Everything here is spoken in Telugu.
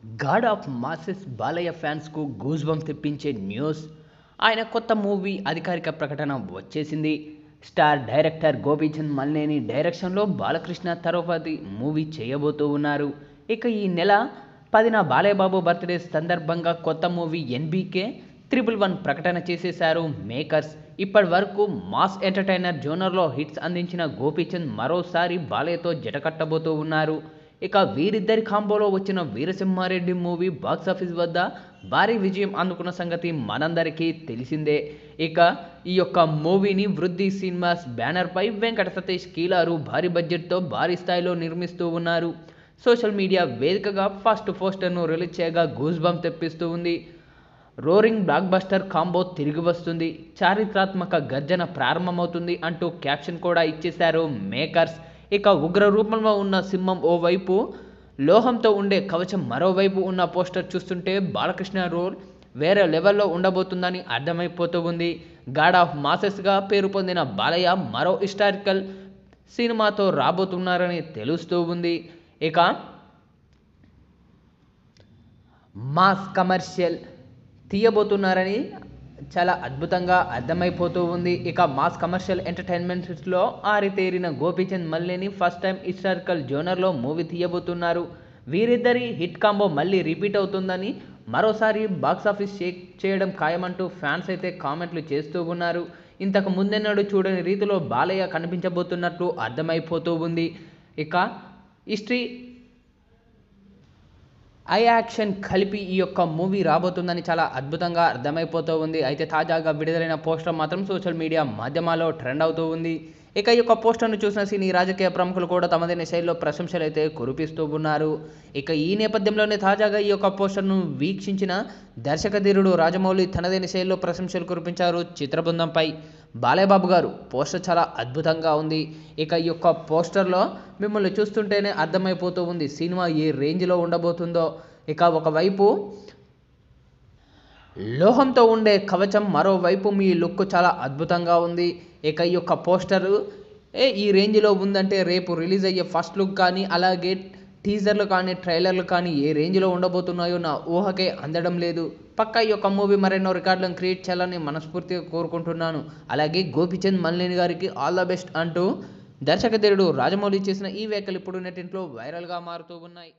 గాడ్ ఆఫ్ మాసెస్ బాలయ్య ఫ్యాన్స్కు గూస్ బంప్స్ తెప్పించే న్యూస్. ఆయన కొత్త మూవీ అధికారిక ప్రకటన వచ్చేసింది. స్టార్ డైరెక్టర్ గోపీచంద్ మల్లేని డైరెక్షన్లో బాలకృష్ణ తరువాతి మూవీ చేయబోతూ ఉన్నారు. ఇక ఈ నెల 10న బాలయ్య బాబు బర్త్డే సందర్భంగా కొత్త మూవీ ఎన్బీకే 111 ప్రకటన చేసేశారు మేకర్స్. ఇప్పటి వరకు మాస్ ఎంటర్టైనర్ జోనర్లో హిట్స్ అందించిన గోపీచంద్ మరోసారి బాలయ్యతో జటకట్టబోతూ ఉన్నారు. ఇక వీరిద్దరి కాంబోలో వచ్చిన వీరసింహారెడ్డి మూవీ బాక్సాఫీస్ వద్ద భారీ విజయం అందుకున్న సంగతి మనందరికీ తెలిసిందే. ఇక ఈ యొక్క మూవీని వృద్ధి సినిమాస్ బ్యానర్పై వెంకట సతీష్ కీలారు భారీ బడ్జెట్తో భారీ స్థాయిలో నిర్మిస్తూ ఉన్నారు. సోషల్ మీడియా వేదికగా ఫస్ట్ పోస్టర్ను రిలీజ్ చేయగా గూస్ బంప్ తెప్పిస్తూ ఉంది. రోరింగ్ బ్లాక్ బస్టర్ కాంబో తిరిగి వస్తుంది, చారిత్రాత్మక గర్జన ప్రారంభమవుతుంది అంటూ క్యాప్షన్ కూడా ఇచ్చేశారు మేకర్స్. ఇక ఉగ్ర రూపంలో ఉన్న సింహం ఓవైపు, లోహంతో ఉండే కవచం మరోవైపు ఉన్న పోస్టర్ చూస్తుంటే బాలకృష్ణ రోల్ వేరే లెవెల్లో ఉండబోతుందని అర్థమైపోతూ ఉంది. గాడ్ ఆఫ్ మాసెస్గా పేరు పొందిన బాలయ్య మరో హిస్టారికల్ సినిమాతో రాబోతున్నారని తెలుస్తూ ఉంది. ఇక మాస్ కమర్షియల్ తీయబోతున్నారని చాలా అద్భుతంగా అర్థమైపోతూ ఉంది. ఇక మాస్ కమర్షియల్ ఎంటర్టైన్మెంట్స్లో ఆరితేరిన Gopichand Malineni first time historical జోనర్లో మూవీ తీయబోతున్నారు. వీరిద్దరి హిట్ కాంబో మళ్ళీ రిపీట్ అవుతుందని, మరోసారి బాక్సాఫీస్ షేక్ చేయడం ఖాయమంటూ ఫ్యాన్స్ అయితే కామెంట్లు చేస్తూ ఉన్నారు. ఇంతకు ముందెన్నడూ చూడని రీతిలో బాలయ్య కనిపించబోతున్నట్లు అర్థమైపోతూ ఉంది. ఇక హిస్టరీ ఐ యాక్షన్ కలిపి ఈ యొక్క మూవీ రాబోతుందని చాలా అద్భుతంగా అర్థమైపోతూ ఉంది. అయితే తాజాగా విడుదలైన పోస్టర్ మాత్రం సోషల్ మీడియా మాధ్యమాల్లో ట్రెండ్ అవుతూ ఉంది. ఇక ఈ యొక్క పోస్టర్ను చూసిన సినీ రాజకీయ ప్రముఖులు కూడా తమదైన శైలిలో ప్రశంసలు అయితే కురిపిస్తూ ఉన్నారు. ఇక ఈ నేపథ్యంలోనే తాజాగా ఈ యొక్క పోస్టర్ను వీక్షించిన దర్శకధీరుడు రాజమౌళి తనదైన శైలిలో ప్రశంసలు కురిపించారు చిత్ర బృందంపై. బాలయ్య బాబు గారు పోస్టర్ చాలా అద్భుతంగా ఉంది. ఇక ఈ యొక్క పోస్టర్లో మిమ్మల్ని చూస్తుంటేనే అర్థమైపోతూ ఉంది సినిమా ఏ రేంజ్లో ఉండబోతుందో. ఇక ఒకవైపు లోహంతో ఉండే కవచం, మరోవైపు మీ లుక్ చాలా అద్భుతంగా ఉంది. ఇక ఈ యొక్క పోస్టరు ఈ రేంజ్లో ఉందంటే రేపు రిలీజ్ అయ్యే ఫస్ట్ లుక్ కానీ, అలాగే టీజర్లు కానీ, ట్రైలర్లు కానీ ఏ రేంజ్లో ఉండబోతున్నాయో నా ఊహకే అందడం లేదు. పక్కా ఈ యొక్క మూవీ మరెన్నో రికార్డులను క్రియేట్ చేయాలని మనస్ఫూర్తిగా కోరుకుంటున్నాను. అలాగే గోపీచంద్ మల్లేని గారికి ఆల్ ద బెస్ట్ అంటూ దర్శకధీరుడు రాజమౌళి చేసిన ఈ వ్యాఖ్యలు ఇప్పుడు నెట్టింట్లో వైరల్గా మారుతూ ఉన్నాయి.